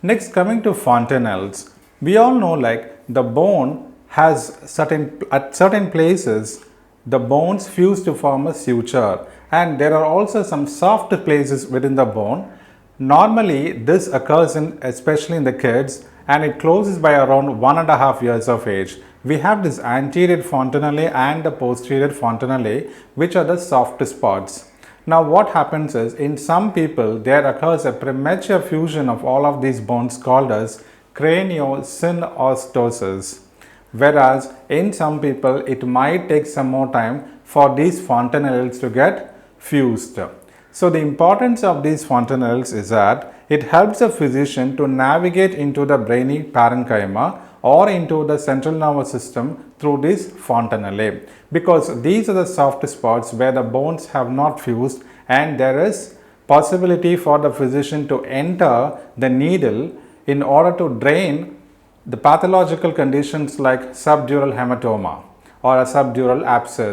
Next, coming to fontanelles, we all know like the bone has at certain places the bones fuse to form a suture, and there are also some soft places within the bone. Normally, this occurs especially in the kids, and it closes by around 1.5 years of age. We have this anterior fontanelle and the posterior fontanelle, which are the soft spots. Now what happens is, in some people there occurs a premature fusion of all of these bones called as craniosynostosis, whereas in some people it might take some more time for these fontanelles to get fused. So the importance of these fontanelles is that it helps the physician to navigate into the brainy parenchyma or into the central nervous system through this fontanelle, because these are the soft spots where the bones have not fused, and there is possibility for the physician to enter the needle in order to drain the pathological conditions like subdural hematoma or a subdural abscess.